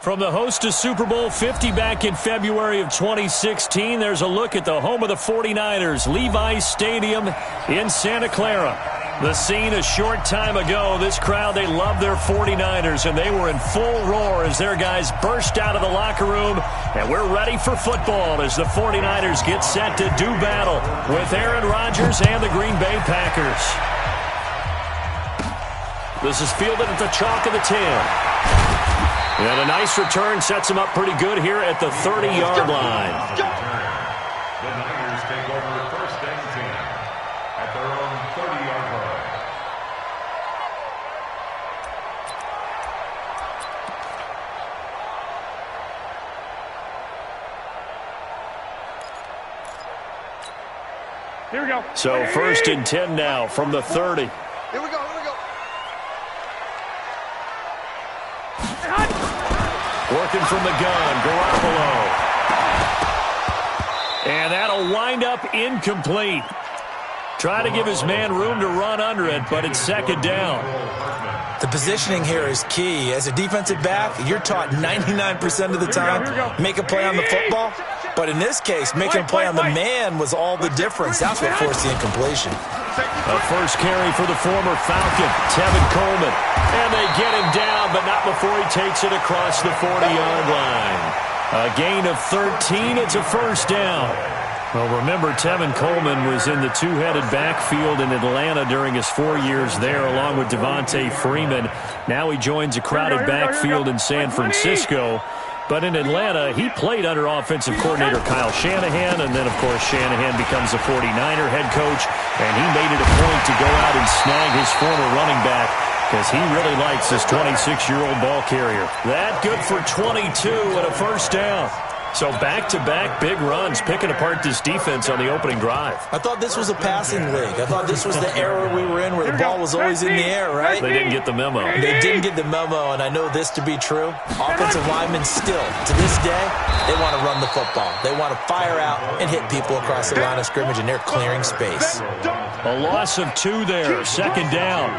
From the host to Super Bowl 50 back in February of 2016, there's a look at the home of the 49ers, Levi's Stadium in Santa Clara. The scene a short time ago, this crowd, they love their 49ers, and they were in full roar as their guys burst out of the locker room, and we're ready for football as the 49ers get set to do battle with Aaron Rodgers and the Green Bay Packers. This is fielded at the chalk of the 10. And a nice return sets him up pretty good here at the 30-yard line. The Niners take over first and 10 at their own 30-yard line. Here we go. So first and 10 now from the 30. Here we go. Working from the gun, Garoppolo. And that'll wind up incomplete. Try to give his man room to run under it, but it's second down. The positioning here is key. As a defensive back, you're taught 99% of the time, make a play on the football. But in this case, making a play on the man was all the difference. That's what forced the incompletion. A first carry for the former Falcon, Tevin Coleman. And they get him down, but not before he takes it across the 40-yard line. A gain of 13, it's a first down. Well, remember, Tevin Coleman was in the two-headed backfield in Atlanta during his 4 years there, along with Devontae Freeman. Now he joins a crowded backfield in San Francisco. But in Atlanta, he played under offensive coordinator Kyle Shanahan, and then, of course, Shanahan becomes a 49er head coach, and he made it a point to go out and snag his former running back because he really likes this 26-year-old ball carrier. That good for 22 and a first down. So back-to-back big runs, picking apart this defense on the opening drive. I thought this was a passing league. I thought this was the era we were in where the ball was always in the air, right? They didn't get the memo. They didn't get the memo, and I know this to be true. Offensive linemen still, to this day, they want to run the football. They want to fire out and hit people across the line of scrimmage, and they're clearing space. A loss of 2 there, second down.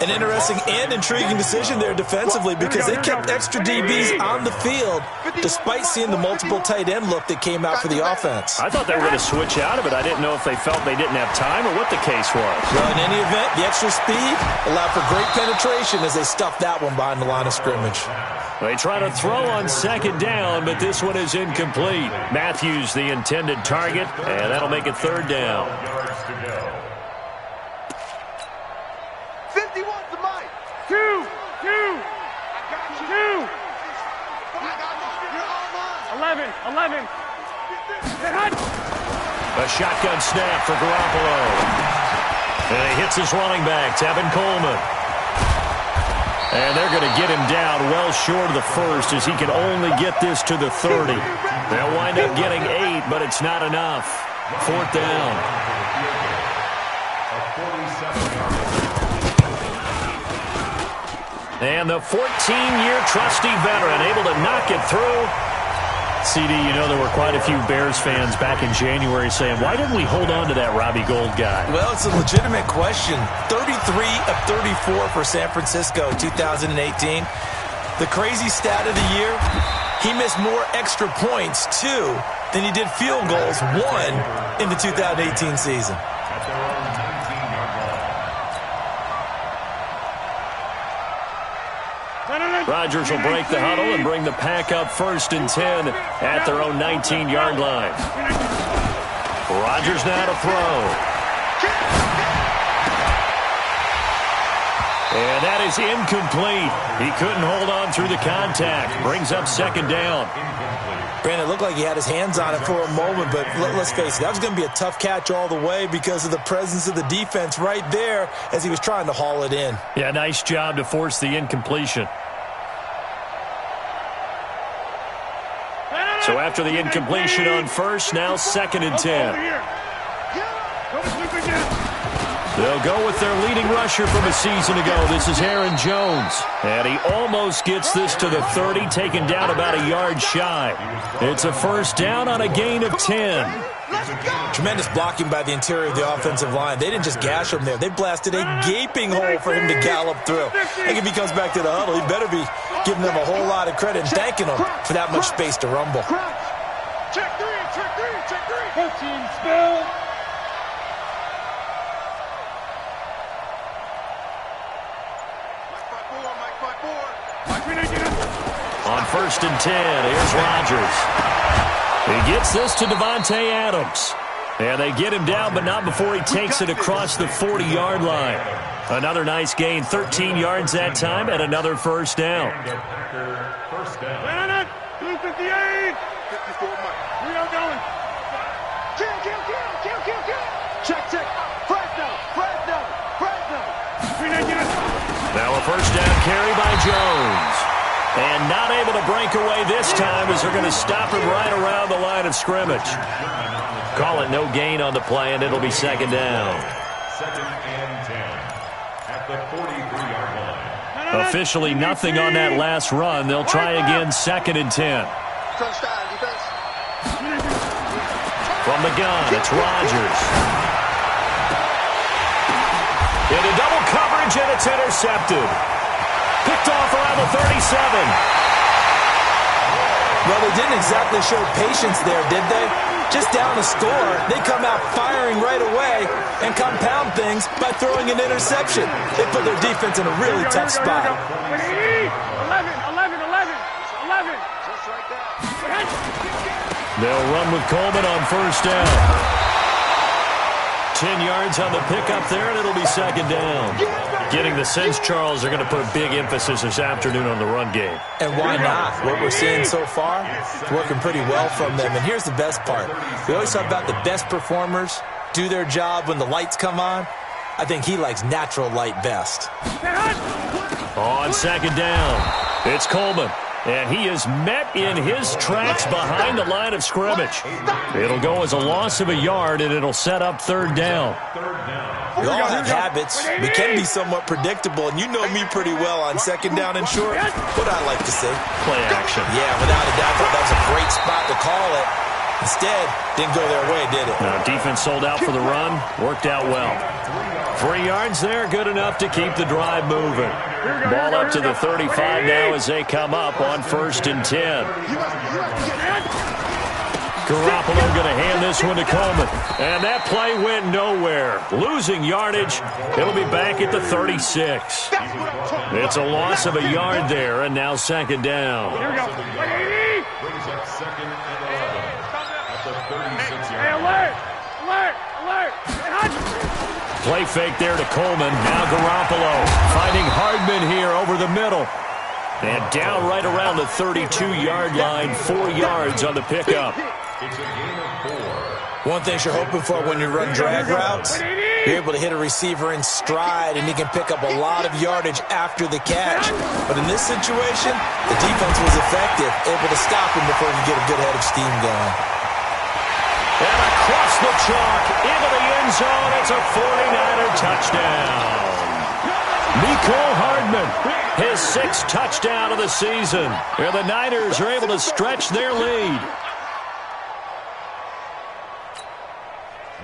An interesting and intriguing decision there defensively because they kept extra DBs on the field despite seeing the multiple tight end look that came out for the offense. I thought they were going to switch out of it. I didn't know if they felt they didn't have time or what the case was. Well, in any event, the extra speed allowed for great penetration as they stuffed that one behind the line of scrimmage. They try to throw on second down, but this one is incomplete. Matthews, the intended target, and that'll make it third down. 51's the mic. 2. I got you. 2. 11. A shotgun snap for Garoppolo. And he hits his running back, Tevin Coleman. And they're going to get him down well short of the first as he can only get this to the 30. They'll wind up getting 8, but it's not enough. Fourth down. And the 14-year trusty veteran able to knock it through. CD, you know there were quite a few Bears fans back in January saying, why didn't we hold on to that Robbie Gould guy? Well, it's a legitimate question. 33 of 34 for San Francisco 2018. The crazy stat of the year, he missed more extra points, 2, than he did field goals, 1, in the 2018 season. Rodgers will break the huddle and bring the pack up first and 10 at their own 19-yard line. Rodgers now to throw. And that is incomplete. He couldn't hold on through the contact. Brings up second down. Brandon, it looked like he had his hands on it for a moment, but let's face it, that was going to be a tough catch all the way because of the presence of the defense right there as he was trying to haul it in. Yeah, nice job to force the incompletion. So after the incompletion on first, now second and 10. They'll go with their leading rusher from a season ago. This is Aaron Jones. And he almost gets this to the 30, taken down about a yard shy. It's a first down on a gain of 10. Tremendous blocking by the interior of the offensive line. They didn't just gash him there. They blasted a gaping hole for him to gallop through. I think if he comes back to the huddle, he better be giving them a whole lot of credit and thanking them for that much space to rumble. Check three, check three, check three. 15 spill. On 1st and 10, here's Rodgers. He gets this to Davante Adams. And they get him down, but not before he takes it across the 40-yard line. Another nice gain, 13 yards that time, and another first down. First down. 258. 54 Mike. We are going. Kill. Check. Fresno. Now a first down carry by Jones. And not able to break away this time as they're going to stop him right around the line of scrimmage. Call it no gain on the play, and it'll be second down. 2nd and 10 at the 43-yard line. Officially nothing on that last run. They'll try again 2nd and 10. From the gun, it's Rodgers. Into double coverage, and it's intercepted. Picked off around the 37. Well, they didn't exactly show patience there, did they? Just down the score, they come out firing right away and compound things by throwing an interception. They put their defense in a really tough spot. 11. Just like that. They'll run with Coleman on first down. 10 yards on the pickup there, and it'll be second down. Getting the sense, Charles, they're going to put a big emphasis this afternoon on the run game. And why not? What we're seeing so far is working pretty well from them. And here's the best part. We always talk about the best performers do their job when the lights come on. I think he likes natural light best. On second down, it's Coleman. And he is met in his tracks behind the line of scrimmage. It'll go as a loss of a yard, and it'll set up third down. We all have habits. We can be somewhat predictable, and you know me pretty well on second down and short. What I like to say. Play action. Yeah, without a doubt, that was a great spot to call it. Instead, didn't go their way, did it? Now, defense sold out for the run. Worked out well. 3 yards there, good enough to keep the drive moving. Ball up to the 35 now as they come up on 1st and 10. Garoppolo going to hand this one to Coleman. And that play went nowhere. Losing yardage. It'll be back at the 36. It's a loss of a yard there, and now second down. Here we go. Brings up 2nd and 11 at the 36-yard Hey, alert. Play fake there to Coleman. Now Garoppolo finding Hardman here over the middle. And down right around the 32-yard line. 4 yards on the pickup. It's a gain of 4. One thing you're hoping for when you run drag routes, you're able to hit a receiver in stride, and he can pick up a lot of yardage after the catch. But in this situation, the defense was effective, able to stop him before he could get a good head of steam going. And across the chalk into the end zone. It's a 49er touchdown. Mecole Hardman, his 6th touchdown of the season. And the Niners are able to stretch their lead.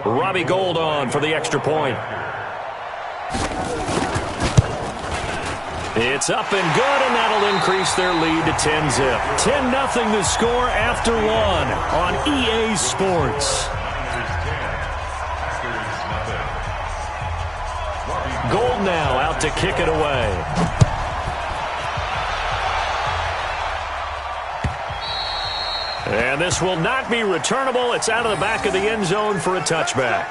Robbie Gould on for the extra point. It's up and good, and that'll increase their lead to 10-zip. 10-0 the score after 1 on EA Sports. Gould now out to kick it away. And this will not be returnable. It's out of the back of the end zone for a touchback.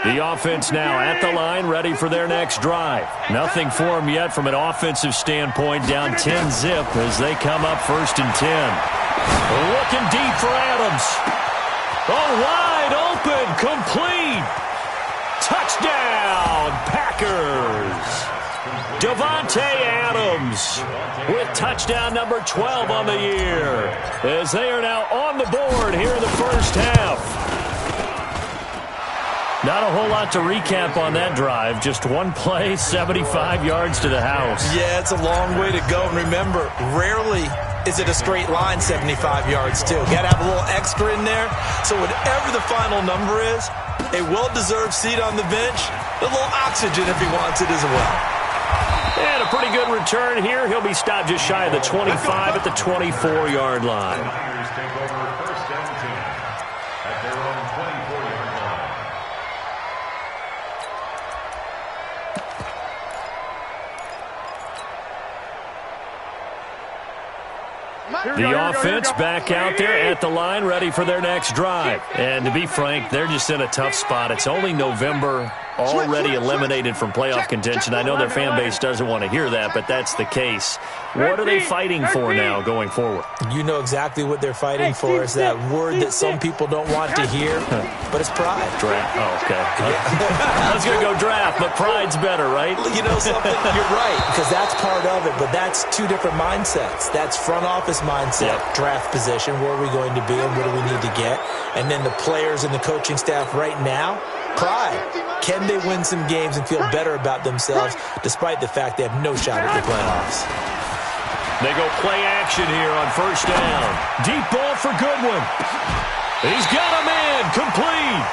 The offense now at the line, ready for their next drive. Nothing for them yet from an offensive standpoint, down 10-zip as they come up 1st and 10. Looking deep for Adams. Oh, wide open, complete. Touchdown, Packers. Davante Adams with touchdown number 12 on the year as they are now on the board here in the first half. Not a whole lot to recap on that drive. Just one play, 75 yards to the house. Yeah, it's a long way to go. And remember, rarely is it a straight line 75 yards, too. Got to have a little extra in there. So whatever the final number is, a well-deserved seat on the bench, a little oxygen if he wants it as well. And a pretty good return here. He'll be stopped just shy of the 25 at the 24-yard line. The Niners take over first and 10 at their own 24-yard line. The offense back out there at the line, ready for their next drive. And to be frank, they're just in a tough spot. It's only November, already eliminated from playoff contention. I know their fan base doesn't want to hear that, but that's the case. What are they fighting for now going forward? You know exactly what they're fighting for. Is that word that some people don't want to hear, but it's pride. Draft. Oh, okay. I was going to go draft, but pride's better, right? You know something? You're right, because that's part of it, but that's two different mindsets. That's front office mindset, draft position, where are we going to be and what do we need to get? And then the players and the coaching staff right now, pride. Can they win some games and feel better about themselves despite the fact they have no shot at the playoffs? They go play action here on first down. Deep ball for Goodwin. He's got him in. Complete.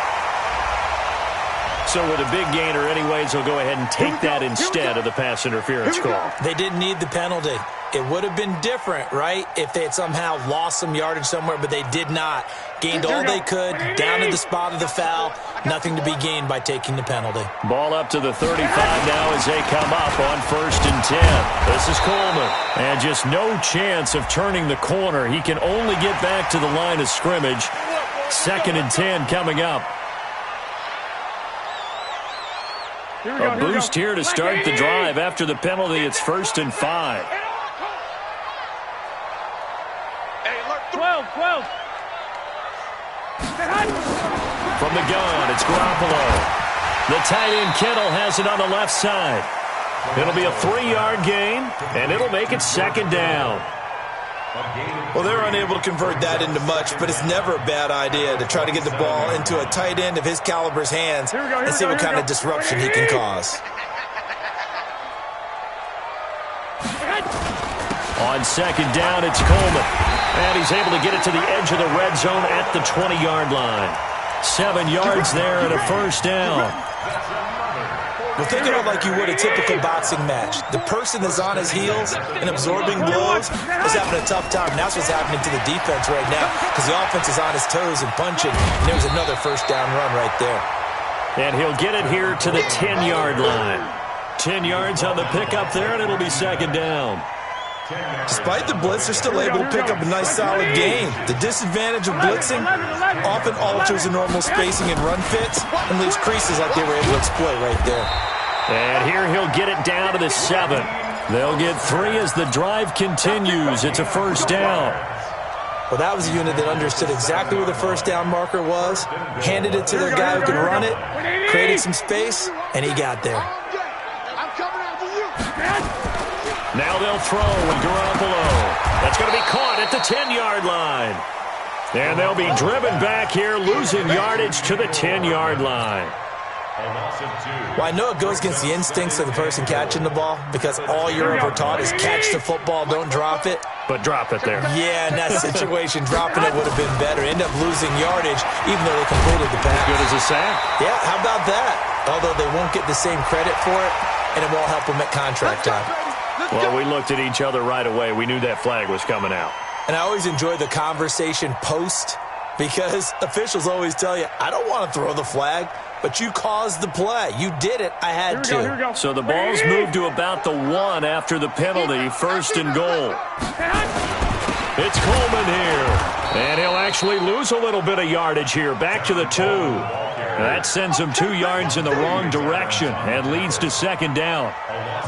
So with a big gainer anyways, he'll go ahead and take that instead of the pass interference call. They didn't need the penalty. It would have been different, right, if they had somehow lost some yardage somewhere, but they did not. Gained all they could, down to the spot of the foul. Nothing to be gained by taking the penalty. Ball up to the 35 now as they come up on first and 10. This is Coleman. And just no chance of turning the corner. He can only get back to the line of scrimmage. Second and 10 coming up. A boost here to start the drive. After the penalty, it's first and 5. 12. From the gun, it's Garoppolo. The tight end Kittle has it on the left side. It'll be a 3-yard gain, and it'll make it second down. Well, they're unable to convert that into much, but it's never a bad idea to try to get the ball into a tight end of his caliber's hands and see what kind of disruption he can cause. On second down, it's Coleman. And he's able to get it to the edge of the red zone at the 20-yard line. 7 yards there and a first down. Well, think of it like you would a typical boxing match. The person that's on his heels and absorbing blows is having a tough time. And that's what's happening to the defense right now because the offense is on his toes and punching. And there's another first down run right there. And he'll get it here to the 10-yard line. 10 yards on the pickup there, and it'll be second down. Despite the blitz, they're still able to pick up a nice solid gain. The disadvantage of blitzing often alters the normal spacing and run fits and leaves creases like they were able to exploit right there. And here he'll get it down to the 7. They'll get 3 as the drive continues. It's a first down. Well, that was a unit that understood exactly where the first down marker was, handed it to their guy who could run it, created some space, and he got there. Now they'll throw with Garoppolo. That's going to be caught at the 10-yard line. And they'll be driven back here, losing yardage to the 10-yard line. Well, I know it goes against the instincts of the person catching the ball because all you're ever taught is catch the football, don't drop it. But drop it there. Yeah, in that situation, dropping it would have been better. End up losing yardage even though they completed the pass. Good as a sack. Yeah, how about that? Although they won't get the same credit for it, and it won't help them at contract time. Well, we looked at each other right away. We knew that flag was coming out. And I always enjoy the conversation post because officials always tell you, I don't want to throw the flag, but you caused the play. You did it. I had to. So the ball's moved to about the 1 after the penalty. First and goal. It's Coleman here. And he'll actually lose a little bit of yardage here. Back to the 2. That sends him 2 yards in the wrong direction and leads to second down.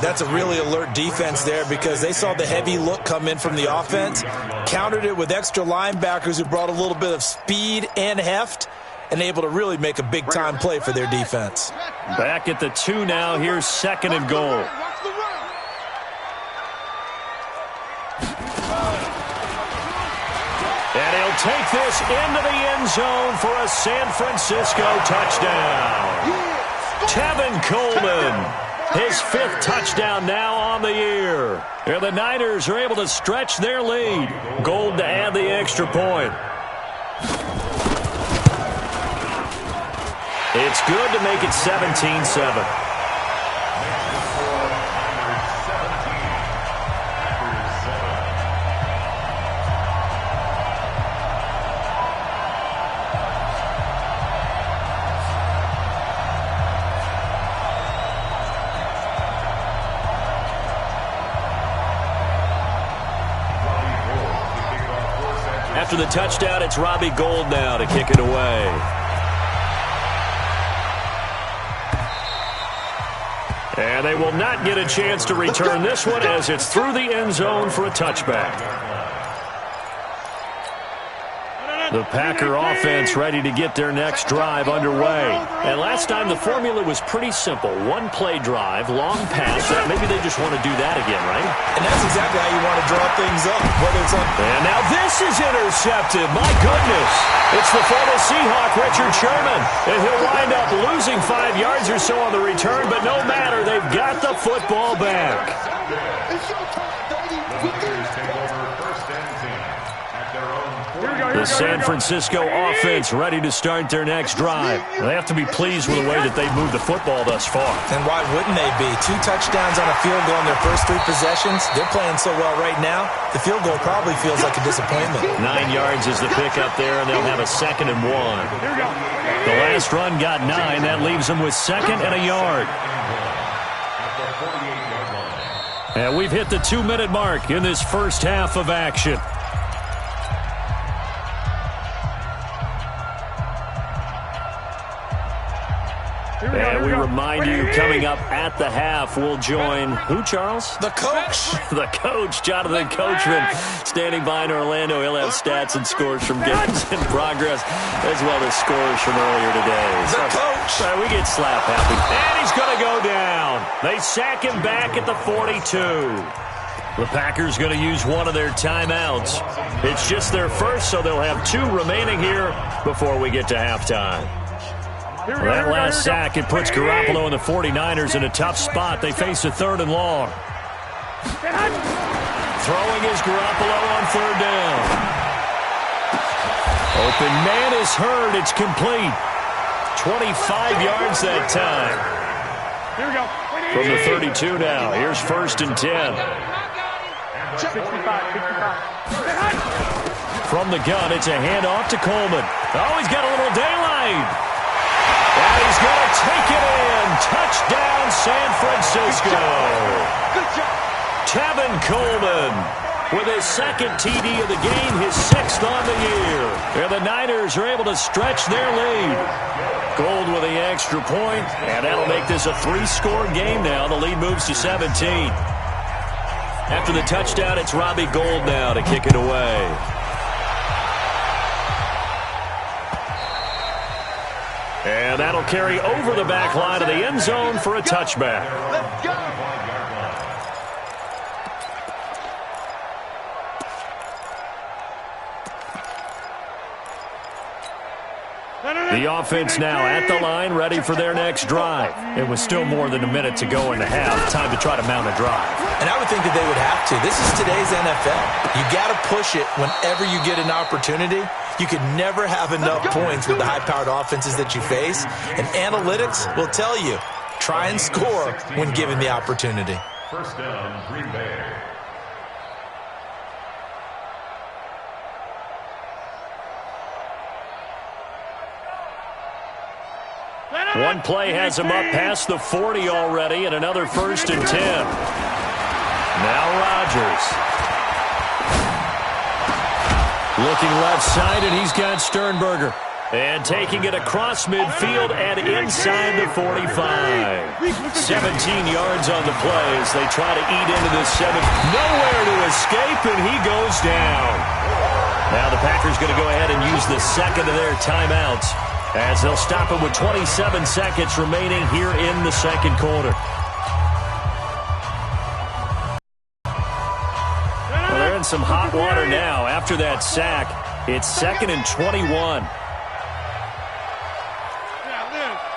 That's a really alert defense there because they saw the heavy look come in from the offense, countered it with extra linebackers who brought a little bit of speed and heft, and able to really make a big-time play for their defense. Back at the 2 now. Here's second and goal. And he'll take this into the end zone for a San Francisco touchdown. Tevin Coleman, his 5th touchdown now on the year. And the Niners are able to stretch their lead. Gold to add the extra point. It's good to make it 17-7. After the touchdown, it's Robbie Gould now to kick it away. And they will not get a chance to return this one as it's through the end zone for a touchback. The Packer offense ready to get their next drive underway. And last time the formula was pretty simple. One-play drive, long pass. Maybe they just want to do that again, right? And that's exactly how you want to draw things up. Whether it's on... And now this is intercepted. My goodness. It's the former Seahawk, Richard Sherman. And he'll wind up losing 5 yards or so on the return, but no matter. They've got the football back. It's your time, baby. Take over 1st and 10 at their own 40. The San Francisco offense ready to start their next drive. They have to be pleased with the way that they've moved the football thus far. And why wouldn't they be? 2 touchdowns on a field goal in their first 3 possessions. They're playing so well right now, the field goal probably feels like a disappointment. 9 yards is the pickup there, and they'll have a 2nd and 1. The last run got 9. That leaves them with 2nd and a yard. And we've hit the 2-minute mark in this first half of action. And we remind you, coming up at the half, we'll join who, Charles? The coach. The coach, Jonathan Coachman, standing by in Orlando. He'll have stats and scores from games in progress, as well as scores from earlier today. The coach. We get slap happy. And he's going to go down. They sack him back at the 42. The Packers going to use one of their timeouts. It's just their first, so they'll have 2 remaining here before we get to halftime. Well, that last sack, it puts Garoppolo and the 49ers in a tough spot. They face a 3rd and long. Throwing is Garoppolo on 3rd down. Open man is heard. It's complete. 25 yards that time. Here we go. From the 32 now. Here's 1st and 10. 65. From the gun, it's a handoff to Coleman. Oh, he's got a little daylight. And he's going to take it in. Touchdown, San Francisco. Good job. Tevin Coleman with his 2nd TD of the game, his 6th on the year. And the Niners are able to stretch their lead. Gould with the extra point, and that'll make this a 3-score game now. The lead moves to 17. After the touchdown, it's Robbie Gould now to kick it away. And that'll carry over the back line of the end zone for a touchback. Let's go. The offense now at the line, ready for their next drive. It was still more than a minute to go in the half. Time to try to mount a drive. And I would think that they would have to. This is today's NFL. You got to push it whenever you get an opportunity. You could never have enough points with the high-powered offenses that you face. And analytics will tell you, try and score when given the opportunity. 1st down, Green Bay. One play has him up past the 40 already, and another 1st and 10. Now Rodgers. Looking left side, and he's got Sternberger. And taking it across midfield and inside the 45. 17 yards on the play as they try to eat into this 7. Nowhere to escape, and he goes down. Now the Packers going to go ahead and use the 2nd of their timeouts, as they'll stop it with 27 seconds remaining here in the 2nd quarter. Well, they're in some hot water now after that sack. It's 2nd and 21. Yeah,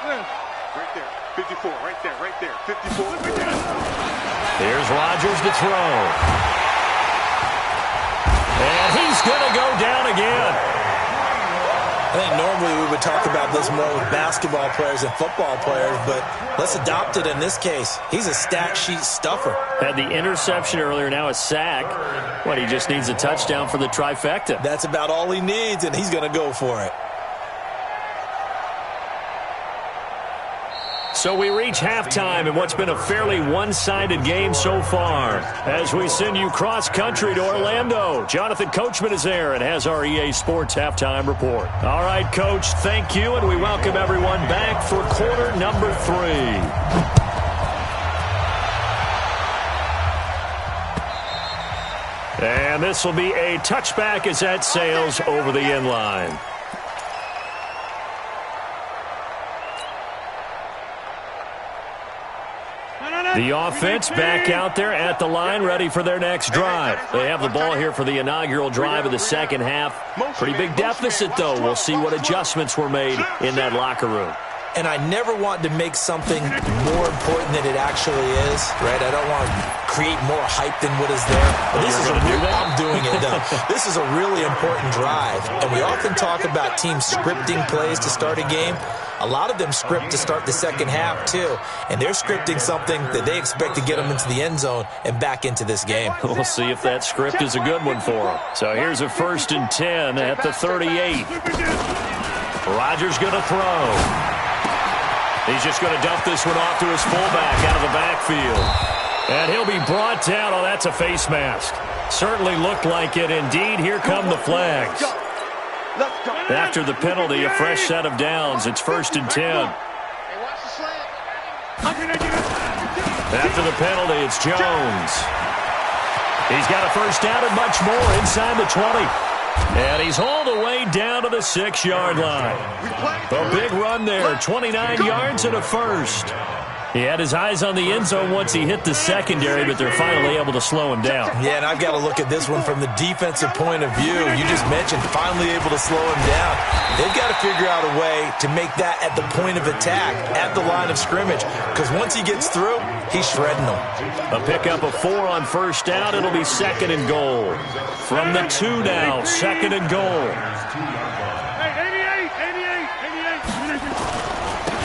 Liz. Right there, 54, right there, 54. Here's Rodgers to throw. And he's going to go down again. I think normally we would talk about this more with basketball players and football players, but let's adopt it in this case. He's a stat sheet stuffer. Had the interception earlier, now a sack. What, he just needs a touchdown for the trifecta. That's about all he needs, and he's going to go for it. So we reach halftime in what's been a fairly one-sided game so far. As we send you cross-country to Orlando, Jonathan Coachman is there and has our EA Sports halftime report. All right, Coach, thank you, and we welcome everyone back for quarter number 3. And this will be a touchback as that sails over the end line. The offense back out there at the line, ready for their next drive. They have the ball here for the inaugural drive of the second half. Pretty big deficit, though. We'll see what adjustments were made in that locker room. And I never want to make something more important than it actually is, right? I don't want to create more hype than what is there. But this is I'm doing it, though. This is a really important drive. And we often talk about teams scripting plays to start a game. A lot of them script to start the second half, too. And they're scripting something that they expect to get them into the end zone and back into this game. We'll see if that script is a good one for them. So here's a 1st and 10 at the 38. Rodgers going to throw. He's just going to dump this one off to his fullback out of the backfield. And he'll be brought down. Oh, that's a face mask. Certainly looked like it. Indeed, here come the flags. After the penalty, a fresh set of downs. It's 1st and 10. After the penalty, it's Jones. He's got a first down and much more inside the 20. And he's hauled away down to the 6-yard line. A big run there, 29 yards and a first. He had his eyes on the end zone once he hit the secondary, but they're finally able to slow him down. Yeah, and I've got to look at this one from the defensive point of view. You just mentioned finally able to slow him down. They've got to figure out a way to make that at the point of attack, at the line of scrimmage, because once he gets through, he's shredding them. A pickup of 4 on first down. It'll be 2nd and goal. From the 2 now, 2nd and goal.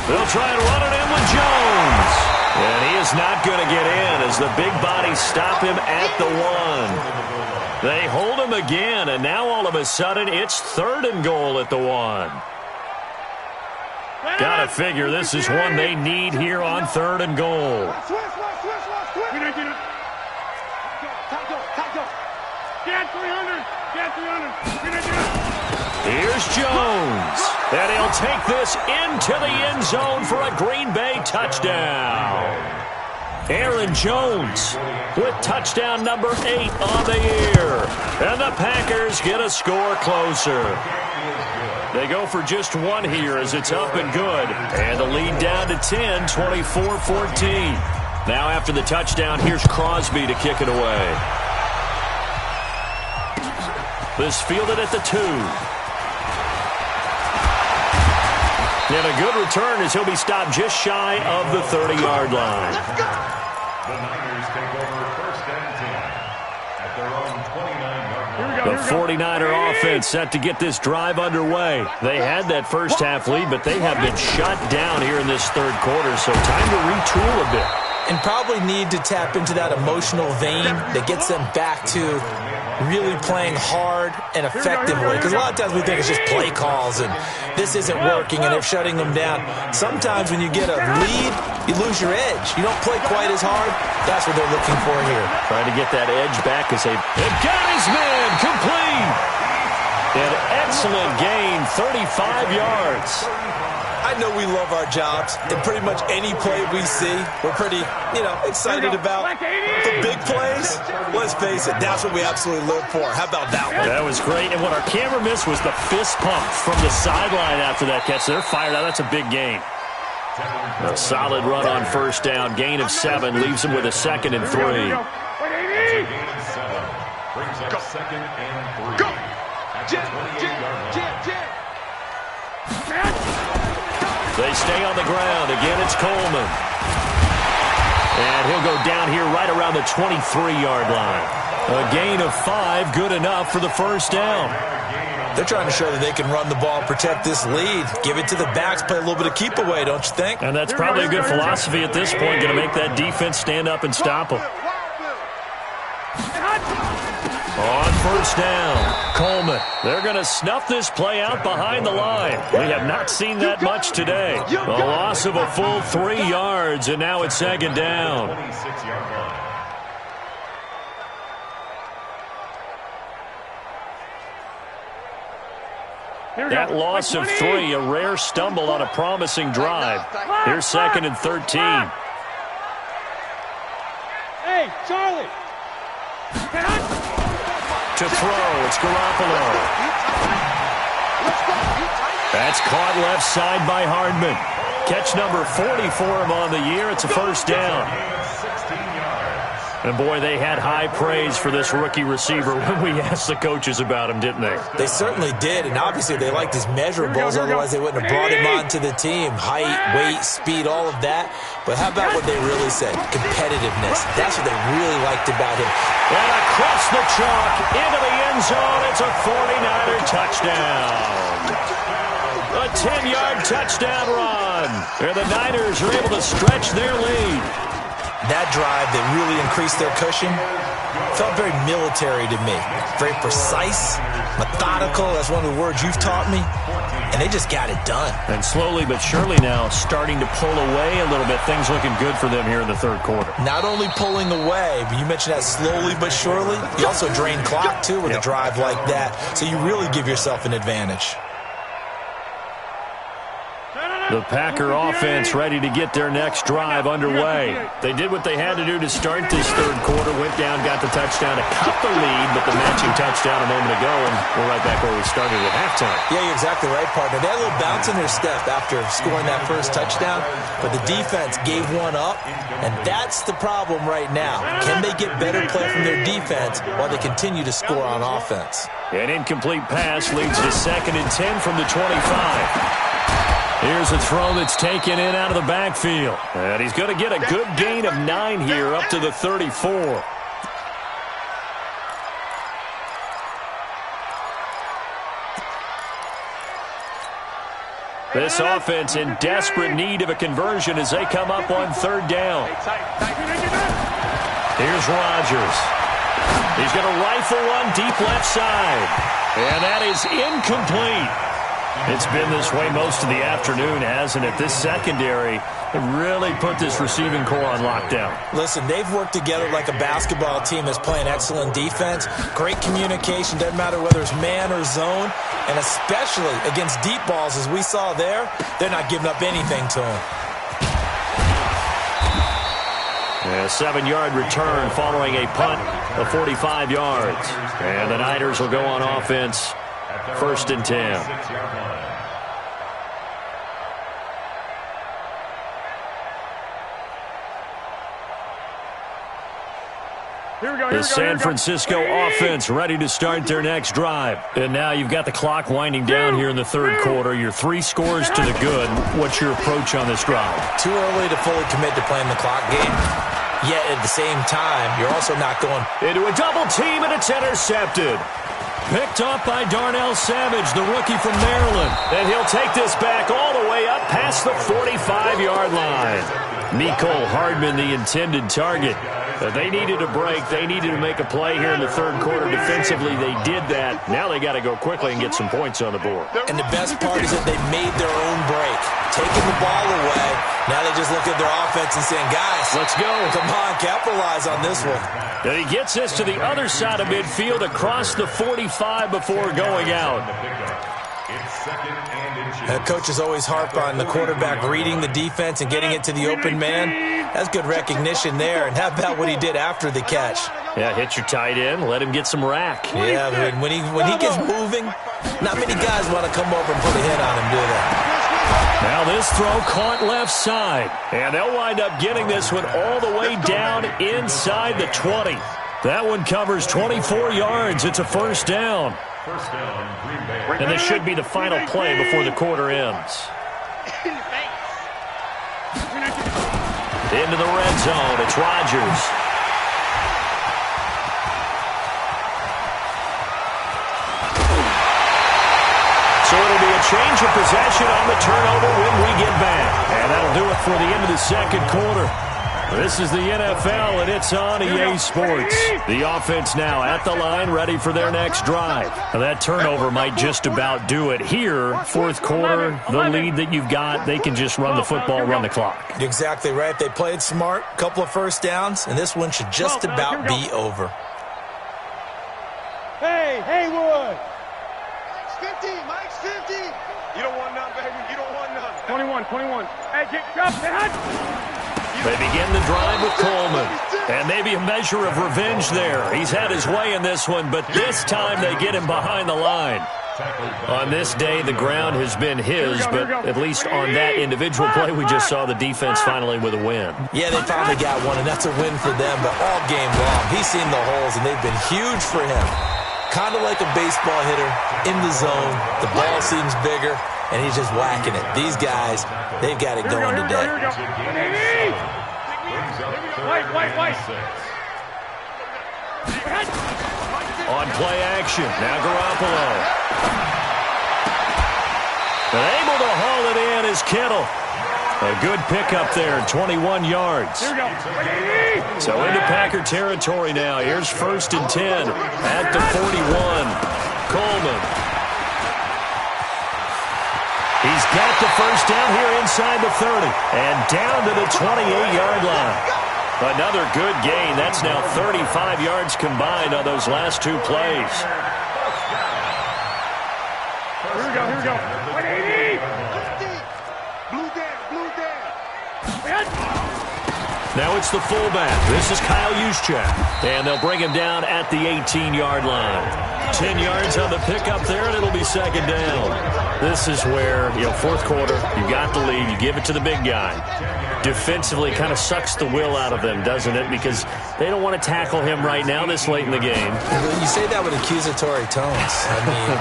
They'll try and run it in with Jones. And he is not going to get in as the big bodies stop him at the 1. They hold him again, and now all of a sudden it's 3rd and goal at the 1. Got to figure this is one they need here on 3rd and goal. Here's Jones. And he'll take this into the end zone for a Green Bay touchdown. Aaron Jones with touchdown number 8 on the year. And the Packers get a score closer. They go for just 1 here as it's up and good. And the lead down to 10, 24-14. Now after the touchdown, here's Crosby to kick it away. This fielded at the 2. And a good return as he'll be stopped just shy of the 30-yard line. The Niners take over 1st and 10 at their own 29-yard line. The 49er offense set to get this drive underway. They had that first half lead, but they have been shut down here in this 3rd quarter, so time to retool a bit. And probably need to tap into that emotional vein that gets them back to really playing hard and effectively. Because a lot of times we think it's just play calls and this isn't working and they're shutting them down. Sometimes when you get a lead, you lose your edge. You don't play quite as hard. That's what they're looking for here. Trying to get that edge back as they've got his man complete. An excellent gain, 35 yards. I know we love our jobs, and pretty much any play we see, we're pretty, excited about. The big plays, let's face it, that's what we absolutely live for. How about that one? That was great, and what our camera missed was the fist pump from the sideline after that catch. They're fired out. That's a big gain. A solid run on first down. Gain of 7 leaves him with a 2nd and 3. Brings up 2nd and 3. They stay on the ground. Again, it's Coleman. And he'll go down here right around the 23-yard line. A gain of 5, good enough for the first down. They're trying to show that they can run the ball, protect this lead, give it to the backs, play a little bit of keep away, don't you think? And that's probably a good philosophy at this point, going to make that defense stand up and stop them. On first down, Coleman. They're going to snuff this play out behind the line. We have not seen that much today. A loss of a full 3 yards, and now it's second down. 26-yard line. That loss of 3, a rare stumble on a promising drive. Here's second and 13. Hey, Charlie. To throw, it's Garoppolo. That's caught left side by Hardman. Catch number 40 for him on the year. It's a first down. 16 yards. And, boy, they had high praise for this rookie receiver when we asked the coaches about him, didn't they? They certainly did, and obviously they liked his measurables, otherwise they wouldn't have brought him onto the team. Height, weight, speed, all of that. But how about what they really said? Competitiveness. That's what they really liked about him. And across the chalk, into the end zone, it's a 49er touchdown. A 10-yard touchdown run. And the Niners are able to stretch their lead. That drive that really increased their cushion felt very military to me. Very precise, methodical. That's one of the words you've taught me. And they just got it done. And slowly but surely now starting to pull away a little bit. Things looking good for them here in the third quarter. Not only pulling away, but you mentioned that slowly but surely. You also drain clock, too, with a drive like that. So you really give yourself an advantage. The Packer offense ready to get their next drive underway. They did what they had to do to start this third quarter. Went down, got the touchdown to cut the lead, but the matching touchdown a moment ago, and we're right back where we started at halftime. Yeah, you're exactly right, partner. They had a little bounce in their step after scoring that first touchdown, but the defense gave one up, and that's the problem right now. Can they get better play from their defense while they continue to score on offense? An incomplete pass leads to 2nd and 10 from the 25. Here's a throw that's taken in out of the backfield. And he's going to get a good gain of 9 here up to the 34. This offense in desperate need of a conversion as they come up on third down. Here's Rodgers. He's going to rifle one deep left side. And that is incomplete. It's been this way most of the afternoon, hasn't it? This secondary really put this receiving core on lockdown. Listen, they've worked together like a basketball team that's playing excellent defense. Great communication, doesn't matter whether it's man or zone. And especially against deep balls, as we saw there, they're not giving up anything to them. A 7-yard return following a punt of 45 yards. And the Niners will go on offense. 1st and 10. The San Francisco offense ready to start their next drive. And now you've got the clock winding down here in the third quarter. You're 3 scores to the good. What's your approach on this drive? Too early to fully commit to playing the clock game. Yet at the same time, you're also not going into a double team, and it's intercepted. Picked off by Darnell Savage, the rookie from Maryland. And he'll take this back all the way up past the 45-yard line. Mecole Hardman, the intended target. They needed a break. They needed to make a play here in the third quarter. Defensively, they did that. Now they got to go quickly and get some points on the board. And the best part is that they made their own break. Taking the ball away. Now they just look at their offense and saying, guys, let's go. Come on, capitalize on this one. And he gets this to the other side of midfield across the 45 before going out. Coach is always harp on the quarterback reading the defense and getting it to the open man. That's good recognition there. And how about what he did after the catch? Yeah, hit your tight end, let him get some rack. Yeah, when he gets moving, not many guys want to come over and put a hit on him, do they? Now this throw caught left side. And they'll wind up getting this one all the way down inside the 20. That one covers 24 yards. It's a first down. First down, Green Bay. And this should be the final play before the quarter ends. Into the red zone. It's Rodgers. So it'll be a change of possession on the turnover when we get back. And that'll do it for the end of the second quarter. This is the NFL, and it's on EA Sports. The offense now at the line, ready for their next drive. Now that turnover might just about do it here. Fourth quarter, the lead that you've got, they can just run the football, run the clock. Exactly right. They played smart, couple of first downs, and this one should just about be over. Hey, Haywood! Mike's 50, Mike's 50. You don't want none, baby. You don't want none. 21. Hey, get up, hut! They begin the drive with Coleman. And maybe a measure of revenge there. He's had his way in this one, but this time they get him behind the line. On this day, the ground has been his, but at least on that individual play, we just saw the defense finally with a win. Yeah, they finally got one, and that's a win for them, but all game long, he's seen the holes, and they've been huge for him. Kind of like a baseball hitter in the zone. The ball seems bigger, and he's just whacking it. These guys, they've got it going today. White. On play action, now Garoppolo. And able to haul it in is Kittle. A good pickup there, 21 yards. So into Packer territory now. Here's 1st and 10 at the 41. Coleman. He's got the first down here inside the 30 and down to the 28-yard line. Another good gain. That's now 35 yards combined on those last two plays. Here we go. 180! Blue down. Now it's the fullback. This is Kyle Juszczyk. And they'll bring him down at the 18-yard line. 10 yards on the pickup there, and it'll be second down. This is where, fourth quarter, you got the lead, you give it to the big guy. Defensively kind of sucks the will out of them, doesn't it? Because they don't want to tackle him right now this late in the game. You say that with accusatory tones. I mean,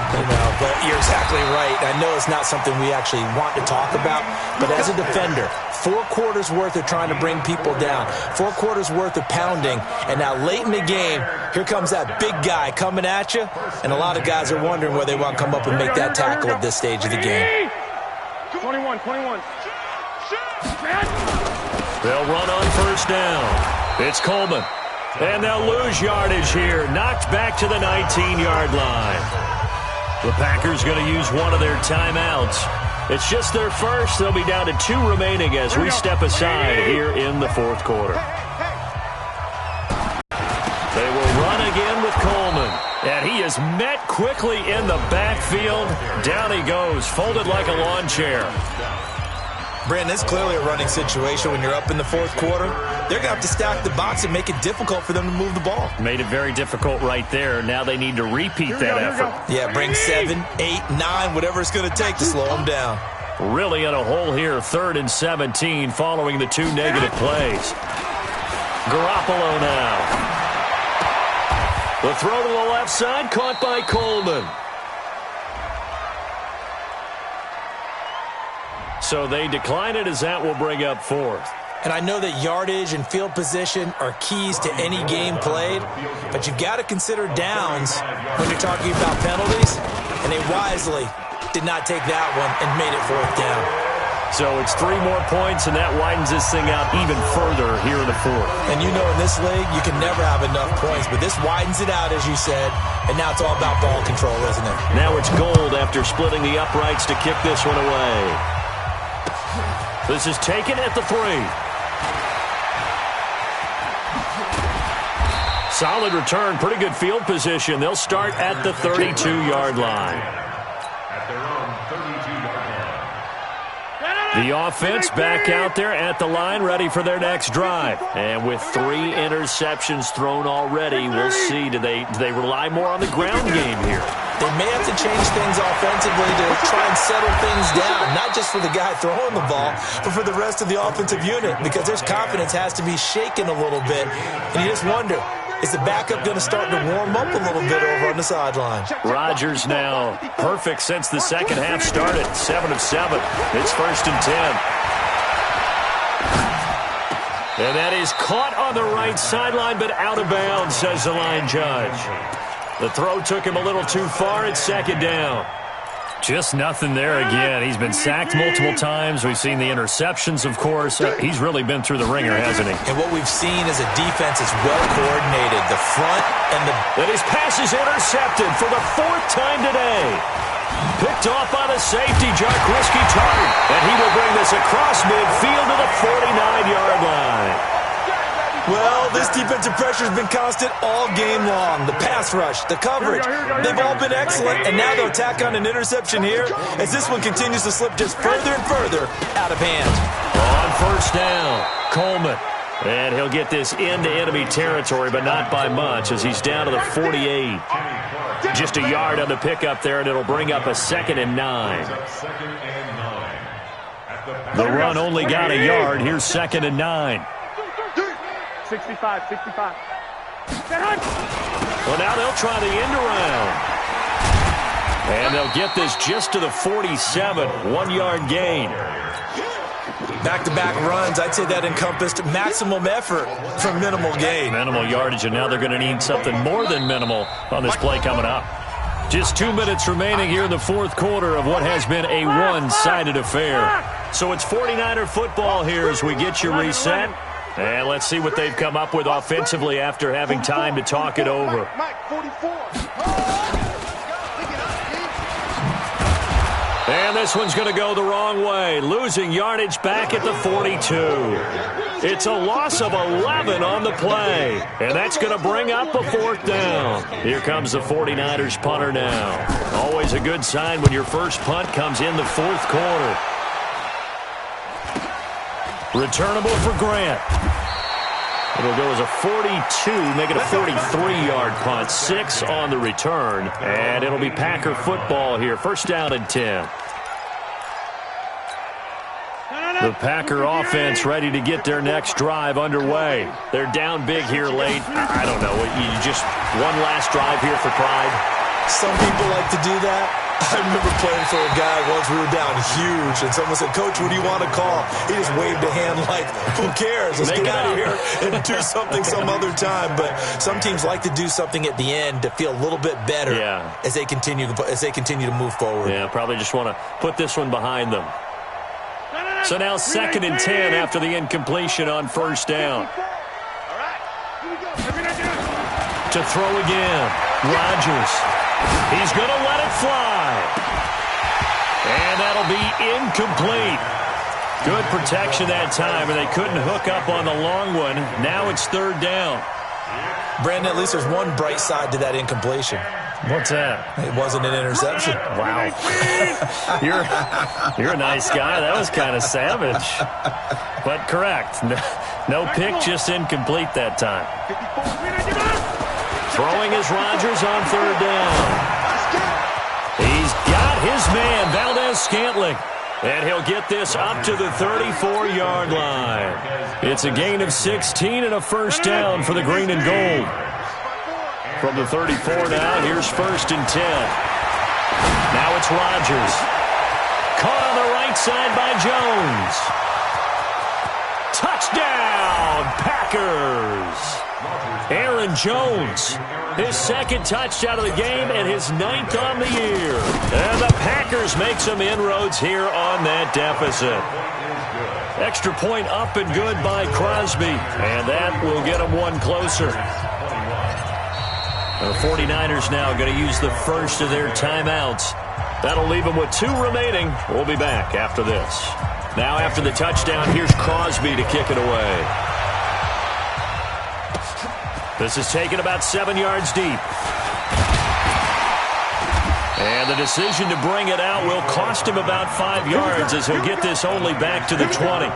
but you're exactly right. I know it's not something we actually want to talk about, but as a defender, 4 quarters worth of trying to bring people down, 4 quarters worth of pounding, and now late in the game, here comes that big guy coming at you, and a lot of guys are wondering whether they want to come up and make that tackle at this stage of the game. 21. They'll run on first down. It's Coleman. And they'll lose yardage here. Knocked back to the 19-yard line. The Packers going to use one of their timeouts. It's just their first. They'll be down to 2 remaining as we step aside here in the fourth quarter. They will run again with Coleman. And he is met quickly in the backfield. Down he goes, folded like a lawn chair. Brandon, it's clearly a running situation when you're up in the fourth quarter. They're going to have to stack the box and make it difficult for them to move the ball. Made it very difficult right there. Now they need to repeat that effort. Yeah, bring 7, 8, 9, whatever it's going to take to slow them down. Really in a hole here, 3rd and 17 following the 2 negative plays. Garoppolo now. The throw to the left side, caught by Coleman. So they decline it as that will bring up 4th. And I know that yardage and field position are keys to any game played, but you've got to consider downs when you're talking about penalties, and they wisely did not take that one and made it 4th down. So it's 3 more points, and that widens this thing out even further here in the 4th. And you know in this league, you can never have enough points, but this widens it out, as you said, and now it's all about ball control, isn't it? Now it's Gold after splitting the uprights to kick this one away. This is taken at the 3. Solid return, pretty good field position. They'll start at the 32-yard line. At their own 32-yard line. The offense back out there at the line, ready for their next drive. And with 3 interceptions thrown already, we'll see. Do they rely more on the ground game here? They may have to change things offensively to try and settle things down, not just for the guy throwing the ball, but for the rest of the offensive unit, because their confidence has to be shaken a little bit. And you just wonder, Is the backup going to start to warm up a little bit over on the sideline? Rodgers now perfect since the second half started. 7 of 7. It's 1st and 10. And that is caught on the right sideline, but out of bounds, says the line judge. The throw took him a little too far. It's 2nd down. Just nothing there again. He's been sacked multiple times. We've seen the interceptions, of course. He's really been through the ringer, hasn't he? And what we've seen is a defense that's well-coordinated. The front and the... And his pass is intercepted for the 4th time today. Picked off by the safety, RayKushington. And he will bring this across midfield to the 49-yard line. Well, this defensive pressure has been constant all game long. The pass rush, the coverage, they've all been excellent, and now they'll tack on an interception here as this one continues to slip just further and further out of hand. On 1st down, Coleman. And he'll get this into enemy territory, but not by much as he's down to the 48. Just a yard on the pickup there, and it'll bring up a 2nd and 9. The run only got a yard. Here's 2nd and 9. 65. Well, now they'll try the end around. And they'll get this just to the 47. 1-yard gain. Back-to-back runs, I'd say that encompassed maximum effort for minimal gain. Minimal yardage, and now they're going to need something more than minimal on this play coming up. Just 2 minutes remaining here in the 4th quarter of what has been a one-sided affair. So it's 49er football here as we get you reset. And let's see what they've come up with offensively after having time to talk it over. And this one's going to go the wrong way, losing yardage back at the 42. It's a loss of 11 on the play, and that's going to bring up a 4th down. Here comes the 49ers punter now. Always a good sign when your first punt comes in the 4th quarter. Returnable for Grant. It'll go as a 42, make it a 43-yard punt. 6 on the return, and it'll be Packer football here. 1st down and 10. The Packer offense ready to get their next drive underway. They're down big here late. I don't know. You just one last drive here for pride. Some people like to do that. I remember playing for a guy once. We were down huge, and someone said, "Coach, what do you want to call?" He just waved a hand like, "Who cares? Let's get out of here and do something some other time." But some teams like to do something at the end to feel a little bit better as they continue to move forward. Yeah, probably just want to put this one behind them. So now 2nd and 10 after the incompletion on 1st down. To throw again, Rodgers. He's going to let it fly. And that'll be incomplete. Good protection that time, and they couldn't hook up on the long one. Now it's 3rd down. Brandon, at least there's one bright side to that incompletion. What's that? It wasn't an interception. Wow. You're a nice guy. That was kind of savage. But correct. No pick, just incomplete that time. Throwing is Rodgers on 3rd down. He's got his man, Valdez-Scantling. And he'll get this up to the 34-yard line. It's a gain of 16 and a 1st down for the green and gold. From the 34 now, here's 1st and 10. Now it's Rodgers. Caught on the right side by Jones. Touchdown, Packers. Aaron Jones, his 2nd touchdown of the game and his 9th on the year. And the Packers make some inroads here on that deficit. Extra point up and good by Crosby, and that will get them one closer. The 49ers now going to use the first of their timeouts. That'll leave them with 2 remaining. We'll be back after this. Now after the touchdown, here's Crosby to kick it away. This is taken about 7 yards deep. And the decision to bring it out will cost him about 5 yards as he'll get this only back to the 20.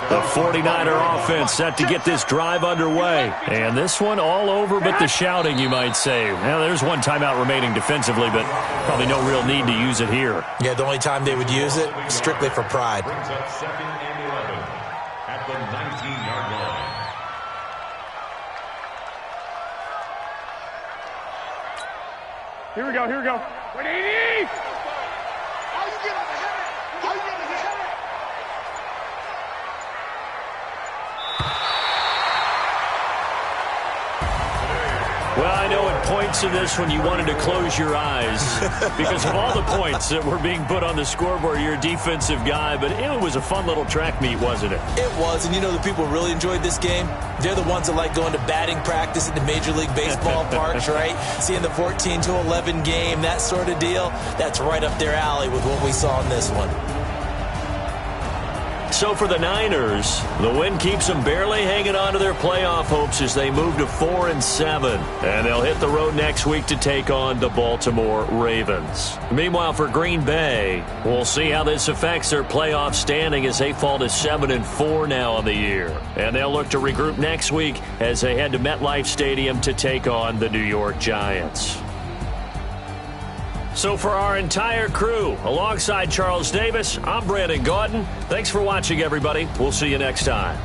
The 49er offense set to get this drive underway. And this one all over but the shouting, you might say. Well, there's one timeout remaining defensively, but probably no real need to use it here. Yeah, the only time they would use it, strictly for pride. Brings up 2nd and 11 at the 19-yard line. Here we go. 180! How you get up ahead? How you get ahead? Well, I know at points in this when you wanted to close your eyes because of all the points that were being put on the scoreboard. You're a defensive guy, but it was a fun little track meet, wasn't it? It was, and you know the people who really enjoyed this game? They're the ones that like going to batting practice at the Major League Baseball parks, right? Seeing the 14-11 game, that sort of deal. That's right up their alley with what we saw in this one. So for the Niners, the win keeps them barely hanging on to their playoff hopes as they move to 4-7. And they'll hit the road next week to take on the Baltimore Ravens. Meanwhile, for Green Bay, we'll see how this affects their playoff standing as they fall to 7-4 now on the year. And they'll look to regroup next week as they head to MetLife Stadium to take on the New York Giants. So for our entire crew, alongside Charles Davis, I'm Brandon Gaudin. Thanks for watching, everybody. We'll see you next time.